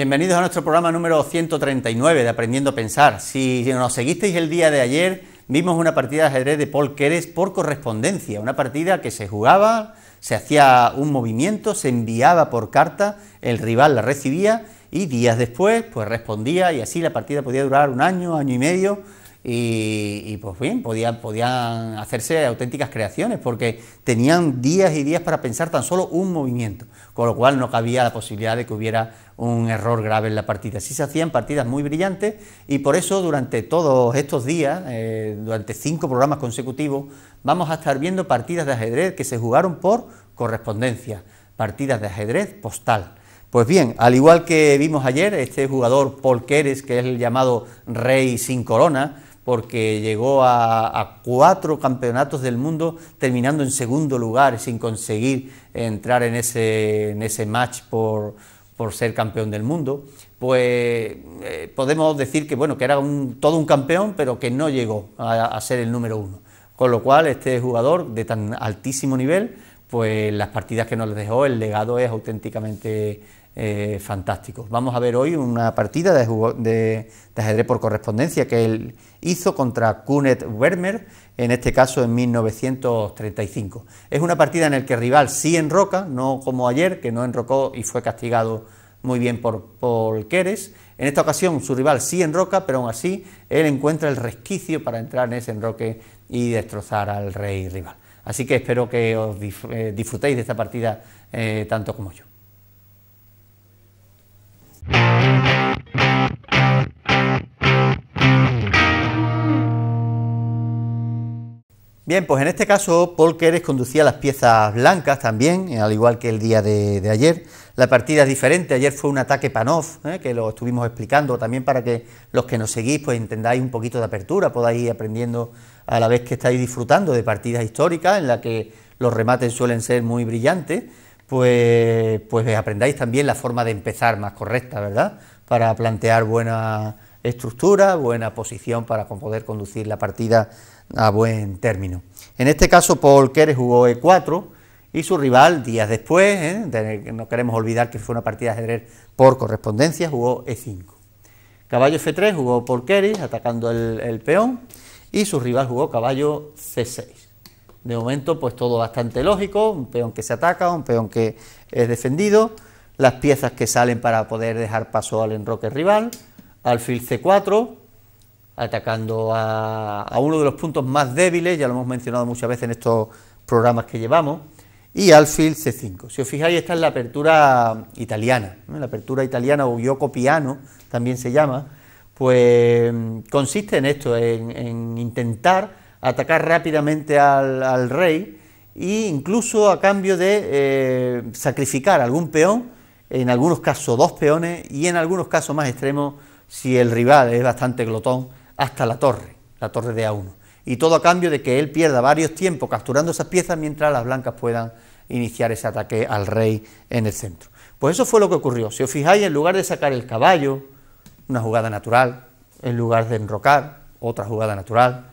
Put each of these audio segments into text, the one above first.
Bienvenidos a nuestro programa número 139 de Aprendiendo a Pensar. Si nos seguisteis el día de ayer, vimos una partida de ajedrez de Paul Keres por correspondencia, una partida que se jugaba, se hacía un movimiento, se enviaba por carta, el rival la recibía y días después pues respondía, y así la partida podía durar un año, año y medio, y pues bien, podían hacerse auténticas creaciones porque tenían días y días para pensar tan solo un movimiento, con lo cual no cabía la posibilidad de que hubiera un error grave en la partida. Así se hacían partidas muy brillantes, y por eso durante todos estos días, durante 5 programas consecutivos, vamos a estar viendo partidas de ajedrez que se jugaron por correspondencia, partidas de ajedrez postal. Pues bien, al igual que vimos ayer, este jugador Paul Keres, que es el llamado rey sin corona, porque llegó a 4 campeonatos del mundo, terminando en segundo lugar sin conseguir entrar en ese match por ser campeón del mundo, pues podemos decir que bueno, que era todo un campeón, pero que no llegó a ser el número 1. Con lo cual, este jugador de tan altísimo nivel, pues las partidas que nos dejó, el legado es auténticamente fantástico. Vamos a ver hoy una partida de ajedrez por correspondencia que él hizo contra Kenneth Vermeer, en este caso en 1935. Es una partida en la que el rival sí enroca, no como ayer, que no enrocó y fue castigado muy bien por Keres. En esta ocasión su rival sí enroca, pero aún así él encuentra el resquicio para entrar en ese enroque y destrozar al rey rival. Así que espero que os disfrutéis de esta partida tanto como yo. Bien, pues en este caso Paul Keres conducía las piezas blancas también, al igual que el día de ayer. La partida es diferente, ayer fue un ataque Panov, que lo estuvimos explicando también para que los que nos seguís pues entendáis un poquito de apertura, podáis ir aprendiendo a la vez que estáis disfrutando de partidas históricas en las que los remates suelen ser muy brillantes, pues aprendáis también la forma de empezar más correcta, ¿verdad?, para plantear buena estructura, buena posición para poder conducir la partida a buen término. En este caso Paul Keres jugó E4 y su rival días después, no queremos olvidar que fue una partida de ajedrez por correspondencia, jugó E5. Caballo F3 jugó Paul Keres atacando el peón, y su rival jugó caballo C6. De momento pues todo bastante lógico, un peón que se ataca, un peón que es defendido, las piezas que salen para poder dejar paso al enroque rival, alfil C4, atacando a uno de los puntos más débiles, ya lo hemos mencionado muchas veces en estos programas que llevamos, y alfil C5. Si os fijáis, esta es la apertura italiana, ¿no? La apertura italiana, o gioco piano también se llama, pues consiste en esto, en intentar atacar rápidamente al rey, e incluso a cambio de sacrificar algún peón, en algunos casos 2 peones, y en algunos casos más extremos, si el rival es bastante glotón, hasta la torre de A1, y todo a cambio de que él pierda varios tiempos capturando esas piezas mientras las blancas puedan iniciar ese ataque al rey en el centro. Pues eso fue lo que ocurrió. Si os fijáis, en lugar de sacar el caballo, una jugada natural, en lugar de enrocar, otra jugada natural,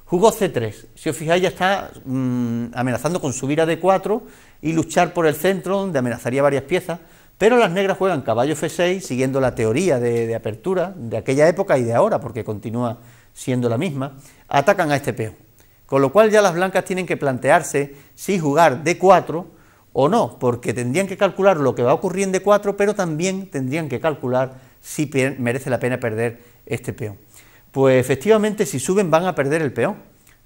jugó C3. Si os fijáis, ya está amenazando con subir a D4 y luchar por el centro, donde amenazaría varias piezas, pero las negras juegan caballo F6, siguiendo la teoría de apertura de aquella época y de ahora, porque continúa siendo la misma, atacan a este peón. Con lo cual ya las blancas tienen que plantearse si jugar D4 o no, porque tendrían que calcular lo que va a ocurrir en D4, pero también tendrían que calcular si merece la pena perder este peón. Pues efectivamente, si suben van a perder el peón,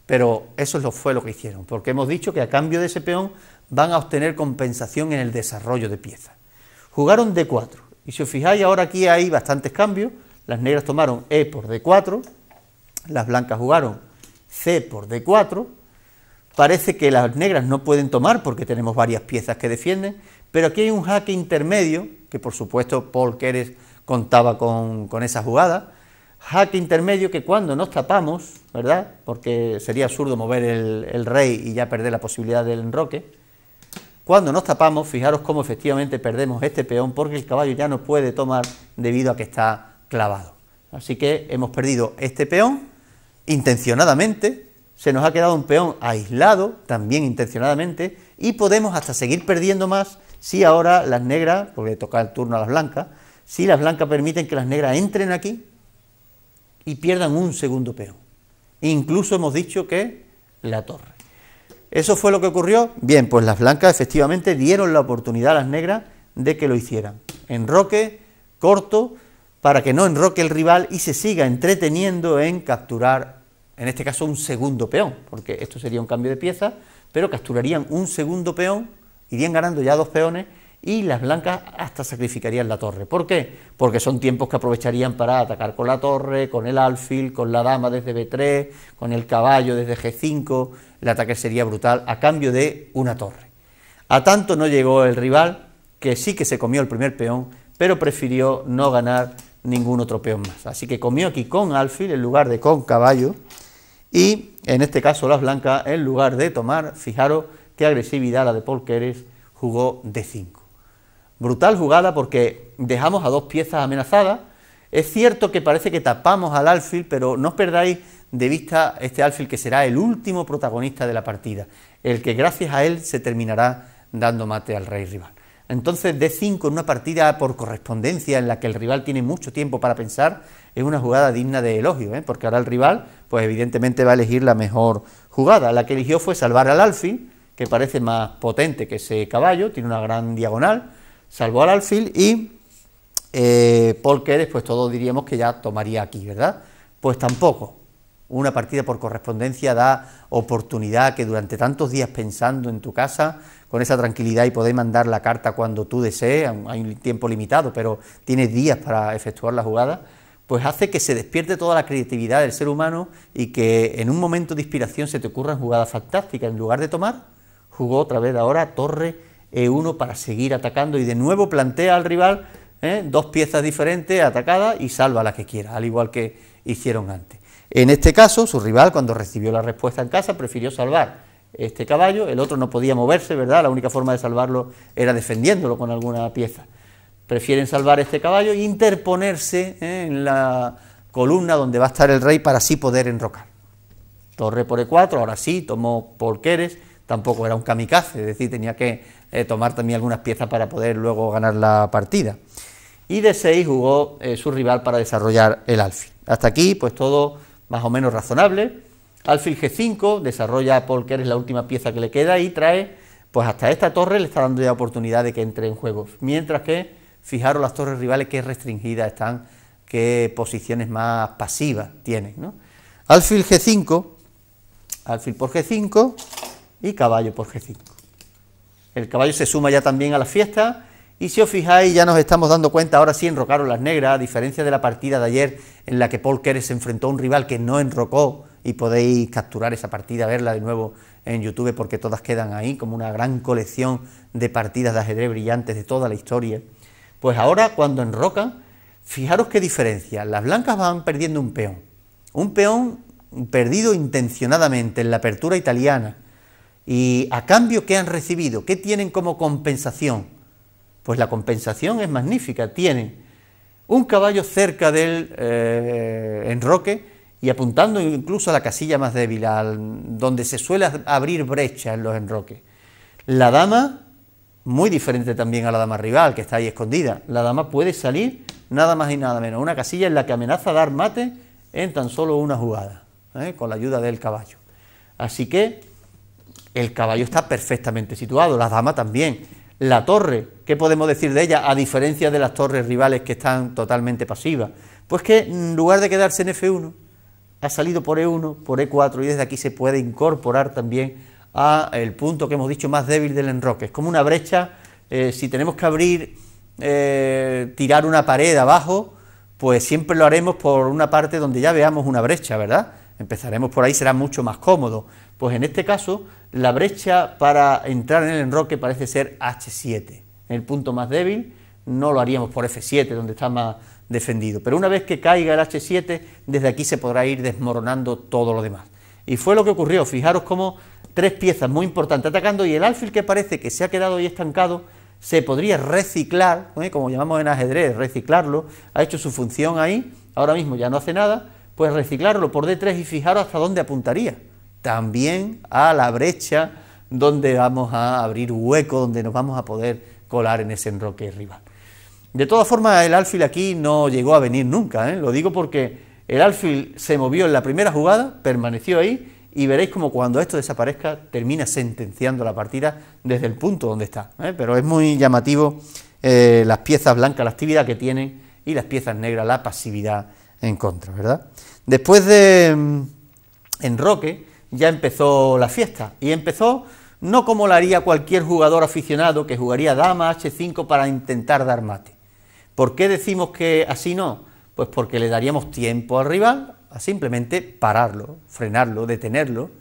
pero eso fue lo que hicieron, porque hemos dicho que a cambio de ese peón van a obtener compensación en el desarrollo de piezas. Jugaron D4, y si os fijáis ahora aquí hay bastantes cambios. Las negras tomaron E por D4, las blancas jugaron C por D4, parece que las negras no pueden tomar porque tenemos varias piezas que defienden, pero aquí hay un jaque intermedio, que por supuesto Paul Keres contaba con esa jugada, jaque intermedio que cuando nos tapamos, ¿verdad?, porque sería absurdo mover el rey y ya perder la posibilidad del enroque. Cuando nos tapamos, fijaros cómo efectivamente perdemos este peón, porque el caballo ya no puede tomar debido a que está clavado. Así que hemos perdido este peón intencionadamente, se nos ha quedado un peón aislado, también intencionadamente, y podemos hasta seguir perdiendo más si ahora las negras, porque toca el turno a las blancas, si las blancas permiten que las negras entren aquí y pierdan un segundo peón. Incluso hemos dicho que la torre. ¿Eso fue lo que ocurrió? Bien, pues las blancas efectivamente dieron la oportunidad a las negras de que lo hicieran. Enroque corto para que no enroque el rival y se siga entreteniendo en capturar, en este caso, un segundo peón, porque esto sería un cambio de pieza, pero capturarían un segundo peón, irían ganando ya 2 peones y las blancas hasta sacrificarían la torre. ¿Por qué? Porque son tiempos que aprovecharían para atacar con la torre, con el alfil, con la dama desde B3, con el caballo desde G5, el ataque sería brutal a cambio de una torre. A tanto no llegó el rival, que sí que se comió el primer peón, pero prefirió no ganar ningún otro peón más. Así que comió aquí con alfil en lugar de con caballo, y en este caso las blancas, en lugar de tomar, fijaros qué agresividad la de Paul Keres, jugó D5. Brutal jugada porque dejamos a 2 piezas amenazadas. Es cierto que parece que tapamos al alfil, pero no os perdáis de vista este alfil que será el último protagonista de la partida, el que gracias a él se terminará dando mate al rey rival. Entonces D5 en una partida por correspondencia en la que el rival tiene mucho tiempo para pensar es una jugada digna de elogio, porque ahora el rival pues evidentemente va a elegir la mejor jugada. La que eligió fue salvar al alfil, que parece más potente que ese caballo, tiene una gran diagonal, salvó al alfil y Paul Keres pues todos diríamos que ya tomaría aquí, ¿verdad? Pues tampoco. Una partida por correspondencia da oportunidad que durante tantos días pensando en tu casa, con esa tranquilidad y poder mandar la carta cuando tú desees, hay un tiempo limitado, pero tienes días para efectuar la jugada, pues hace que se despierte toda la creatividad del ser humano y que en un momento de inspiración se te ocurran jugadas fantásticas. En lugar de tomar, jugó otra vez ahora torre E1 para seguir atacando y de nuevo plantea al rival 2 piezas diferentes atacadas y salva la que quiera, al igual que hicieron antes. En este caso, su rival, cuando recibió la respuesta en casa, prefirió salvar este caballo, el otro no podía moverse, ¿verdad? La única forma de salvarlo era defendiéndolo con alguna pieza. Prefieren salvar este caballo e interponerse en la columna donde va a estar el rey para así poder enrocar. Torre por E4, ahora sí, tomó Paul Keres, tampoco era un kamikaze, es decir, tenía que tomar también algunas piezas para poder luego ganar la partida. Y D6 jugó su rival para desarrollar el alfil. Hasta aquí, pues todo más o menos razonable. Alfil G5, desarrolla Paul Keres la última pieza que le queda y trae, pues hasta esta torre le está dando ya oportunidad de que entre en juego. Mientras que, fijaros las torres rivales qué restringidas están, qué posiciones más pasivas tienen, ¿no? Alfil G5, alfil por G5 y caballo por G5. El caballo se suma ya también a la fiesta. Y si os fijáis, ya nos estamos dando cuenta, ahora sí enrocaron las negras, a diferencia de la partida de ayer en la que Paul Keres se enfrentó a un rival que no enrocó, y podéis capturar esa partida, verla de nuevo en YouTube, porque todas quedan ahí como una gran colección de partidas de ajedrez brillantes de toda la historia. Pues ahora cuando enrocan, fijaros qué diferencia, las blancas van perdiendo un peón perdido intencionadamente en la apertura italiana, y a cambio, ¿qué han recibido? ¿Qué tienen como compensación? Pues la compensación es magnífica, tienen un caballo cerca del enroque y apuntando incluso a la casilla más débil, donde se suele abrir brecha en los enroques. La dama, muy diferente también a la dama rival, que está ahí escondida, la dama puede salir nada más y nada menos, una casilla en la que amenaza dar mate en tan solo una jugada, con la ayuda del caballo. Así que el caballo está perfectamente situado, la dama también. La torre, ¿qué podemos decir de ella? A diferencia de las torres rivales que están totalmente pasivas, pues que en lugar de quedarse en F1, ha salido por E1, por E4, y desde aquí se puede incorporar también a el punto que hemos dicho más débil del enroque. Es como una brecha, si tenemos que abrir, tirar una pared abajo, pues siempre lo haremos por una parte donde ya veamos una brecha, ¿verdad? Empezaremos por ahí, será mucho más cómodo. Pues en este caso, la brecha para entrar en el enroque parece ser H7. En el punto más débil no lo haríamos por F7, donde está más defendido. Pero una vez que caiga el H7, desde aquí se podrá ir desmoronando todo lo demás. Y fue lo que ocurrió. Fijaros cómo 3 piezas muy importantes atacando, y el alfil, que parece que se ha quedado ahí estancado, se podría reciclar, como llamamos en ajedrez, reciclarlo, ha hecho su función ahí, ahora mismo ya no hace nada, pues reciclarlo por D3 y fijaros hasta dónde apuntaría. También a la brecha donde vamos a abrir hueco, donde nos vamos a poder colar en ese enroque rival. De todas formas, el alfil aquí no llegó a venir nunca, lo digo porque el alfil se movió en la primera jugada, permaneció ahí, y veréis como cuando esto desaparezca, termina sentenciando la partida desde el punto donde está, pero es muy llamativo las piezas blancas, la actividad que tienen, y las piezas negras, la pasividad en contra, ¿verdad? Después de enroque, ya empezó la fiesta, y empezó no como lo haría cualquier jugador aficionado, que jugaría dama, h5 para intentar dar mate. ¿Por qué decimos que así no? Pues porque le daríamos tiempo al rival a simplemente pararlo, frenarlo, detenerlo,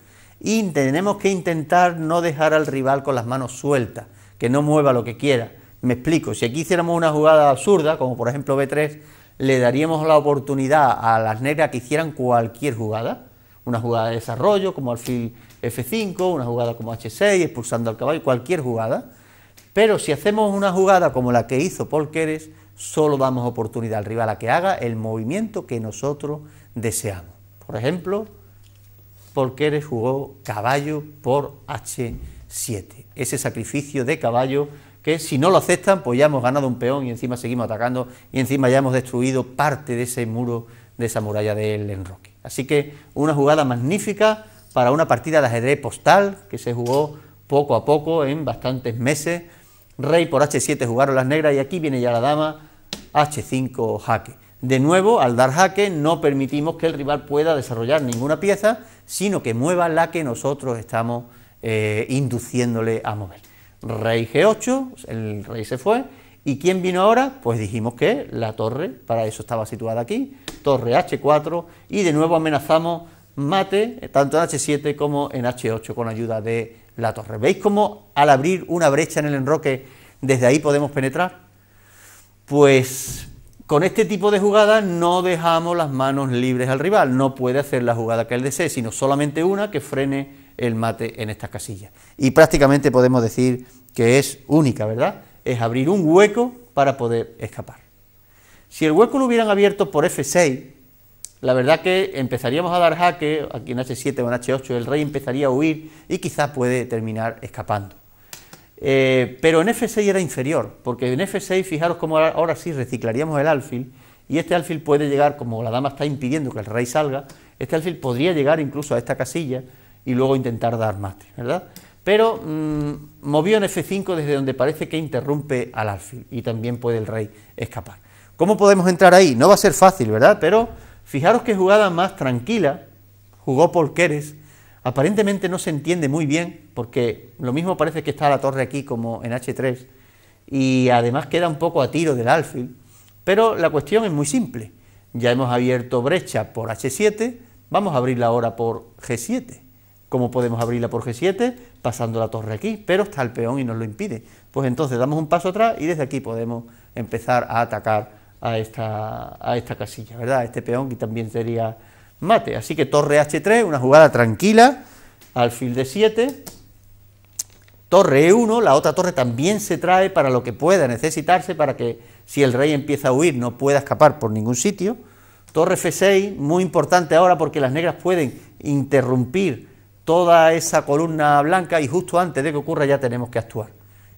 y tenemos que intentar no dejar al rival con las manos sueltas, que no mueva lo que quiera. Me explico, si aquí hiciéramos una jugada absurda, como por ejemplo B3, le daríamos la oportunidad a las negras que hicieran cualquier jugada, una jugada de desarrollo, como alfil F5, una jugada como H6, expulsando al caballo, cualquier jugada, pero si hacemos una jugada como la que hizo Paul Keres, solo damos oportunidad al rival a que haga el movimiento que nosotros deseamos. Por ejemplo, Paul Keres jugó caballo por H7, ese sacrificio de caballo que si no lo aceptan, pues ya hemos ganado un peón y encima seguimos atacando y encima ya hemos destruido parte de ese muro, de esa muralla del enroque. Así que una jugada magnífica para una partida de ajedrez postal que se jugó poco a poco en bastantes meses. Rey por H7 jugaron las negras y aquí viene ya la dama, H5 jaque. De nuevo, al dar jaque no permitimos que el rival pueda desarrollar ninguna pieza, sino que mueva la que nosotros estamos induciéndole a mover. Rey G8, el rey se fue, ¿y quién vino ahora? Pues dijimos que la torre, para eso estaba situada aquí, torre H4, y de nuevo amenazamos mate, tanto en H7 como en H8 con ayuda de la torre. ¿Veis cómo al abrir una brecha en el enroque, desde ahí podemos penetrar? Pues con este tipo de jugadas no dejamos las manos libres al rival, no puede hacer la jugada que él desee, sino solamente una que frene el mate en estas casillas. Y prácticamente podemos decir que es única, ¿verdad? Es abrir un hueco para poder escapar. Si el hueco lo hubieran abierto por F6, la verdad que empezaríamos a dar jaque, aquí en H7 o en H8, el rey empezaría a huir y quizás puede terminar escapando. Pero en F6 era inferior, porque en F6, fijaros cómo ahora sí reciclaríamos el alfil, y este alfil puede llegar, como la dama está impidiendo que el rey salga, este alfil podría llegar incluso a esta casilla y luego intentar dar mate, ¿verdad? Pero movió en F5 desde donde parece que interrumpe al alfil, y también puede el rey escapar. ¿Cómo podemos entrar ahí? No va a ser fácil, ¿verdad? Pero fijaros qué jugada más tranquila jugó Paul Keres. Aparentemente no se entiende muy bien, porque lo mismo parece que está la torre aquí como en H3, y además queda un poco a tiro del alfil, pero la cuestión es muy simple. Ya hemos abierto brecha por H7, vamos a abrirla ahora por G7. ¿Cómo podemos abrirla por G7? Pasando la torre aquí, pero está el peón y nos lo impide. Pues entonces damos un paso atrás y desde aquí podemos empezar a atacar a esta casilla, ¿verdad? Este peón que también sería mate. Así que torre H3, una jugada tranquila, alfil D7, torre E1, la otra torre también se trae para lo que pueda necesitarse, para que si el rey empieza a huir no pueda escapar por ningún sitio. Torre F6, muy importante ahora porque las negras pueden interrumpir toda esa columna blanca y justo antes de que ocurra ya tenemos que actuar.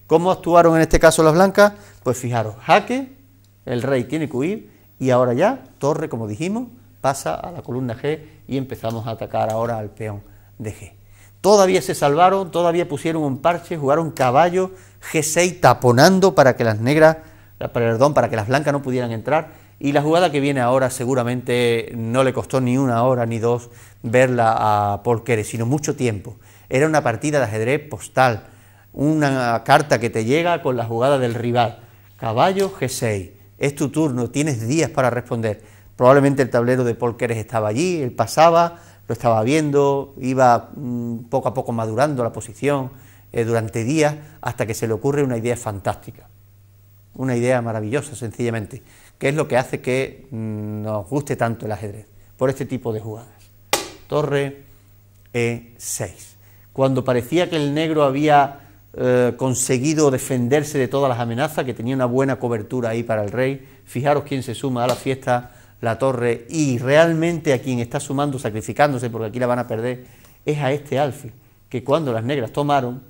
¿Cómo actuaron en este caso las blancas? Pues fijaros, jaque, el rey tiene que huir y ahora ya, torre, como dijimos, pasa a la columna G y empezamos a atacar ahora al peón de G. Todavía se salvaron, todavía pusieron un parche, jugaron caballo G6 taponando para que las negras, perdón, para que las blancas no pudieran entrar, y la jugada que viene ahora seguramente no le costó ni una hora ni dos verla a Paul Keres, sino mucho tiempo. Era una partida de ajedrez postal, una carta que te llega con la jugada del rival, caballo G6, es tu turno, tienes días para responder. Probablemente el tablero de Paul Keres estaba allí, él pasaba, lo estaba viendo, iba poco a poco madurando la posición durante días, hasta que se le ocurre una idea fantástica, una idea maravillosa sencillamente, que es lo que hace que nos guste tanto el ajedrez, por este tipo de jugadas. Torre E6. Cuando parecía que el negro había conseguido defenderse de todas las amenazas, que tenía una buena cobertura ahí para el rey, fijaros quién se suma a la fiesta, la torre, y realmente a quien está sumando, sacrificándose, porque aquí la van a perder, es a este alfil, que cuando las negras tomaron,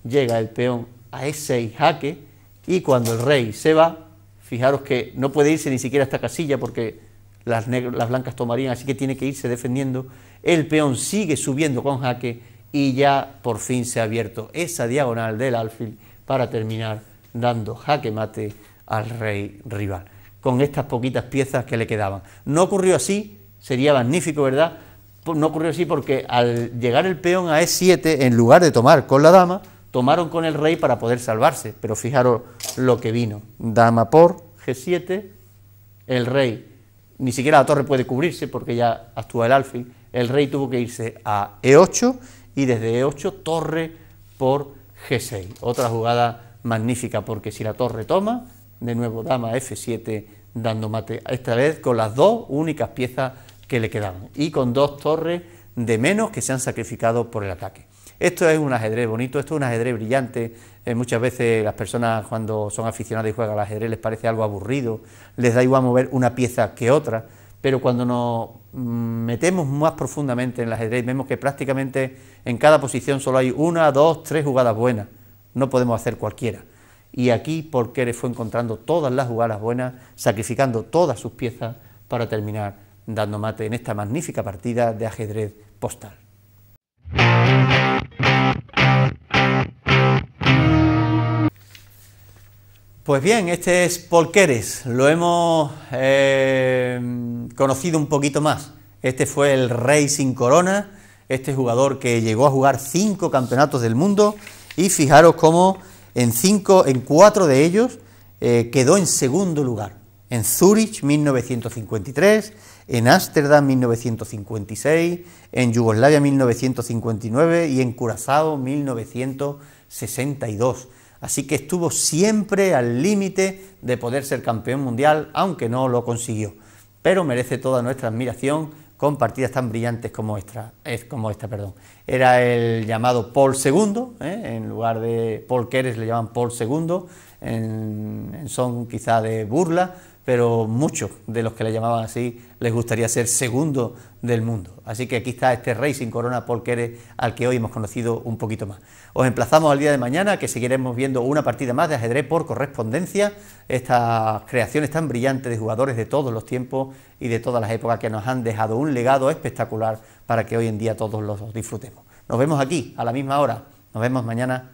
llega el peón a E6 jaque, y cuando el rey se va, fijaros que no puede irse ni siquiera a esta casilla porque las blancas tomarían, así que tiene que irse defendiendo. El peón sigue subiendo con jaque y ya por fin se ha abierto esa diagonal del alfil para terminar dando jaque mate al rey rival, con estas poquitas piezas que le quedaban. No ocurrió así, sería magnífico, ¿verdad? No ocurrió así porque al llegar el peón a E7, en lugar de tomar con la dama, tomaron con el rey para poder salvarse, pero fijaros lo que vino. Dama por G7, el rey, ni siquiera la torre puede cubrirse porque ya actúa el alfil, el rey tuvo que irse a E8 y desde E8 torre por G6. Otra jugada magnífica porque si la torre toma, de nuevo dama F7 dando mate, esta vez con las dos únicas piezas que le quedaban y con dos torres de menos que se han sacrificado por el ataque. Esto es un ajedrez bonito, esto es un ajedrez brillante. Muchas veces las personas cuando son aficionadas y juegan al ajedrez les parece algo aburrido, les da igual mover una pieza que otra, pero cuando nos metemos más profundamente en el ajedrez vemos que prácticamente en cada posición solo hay una, dos, tres jugadas buenas, no podemos hacer cualquiera. Y aquí Polqueres fue encontrando todas las jugadas buenas, sacrificando todas sus piezas para terminar dando mate en esta magnífica partida de ajedrez postal. Pues bien, este es Polqueres, lo hemos conocido un poquito más. Este fue el rey sin corona, este jugador que llegó a jugar 5 campeonatos del mundo y fijaros cómo en 4 de ellos quedó en segundo lugar. En Zúrich 1953, en Ámsterdam 1956, en Yugoslavia 1959 y en Curazao 1962. Así que estuvo siempre al límite de poder ser campeón mundial, aunque no lo consiguió. Pero merece toda nuestra admiración con partidas tan brillantes como esta. Era el llamado Paul II, en lugar de Polqueres le llaman Paul II, en son quizá de burla, pero muchos de los que le llamaban así les gustaría ser segundo del mundo. Así que aquí está este rey sin corona, Polqueres, al que hoy hemos conocido un poquito más. Os emplazamos al día de mañana, que seguiremos viendo una partida más de ajedrez por correspondencia, estas creaciones tan brillantes de jugadores de todos los tiempos y de todas las épocas que nos han dejado un legado espectacular para que hoy en día todos los disfrutemos. Nos vemos aquí a la misma hora, nos vemos mañana.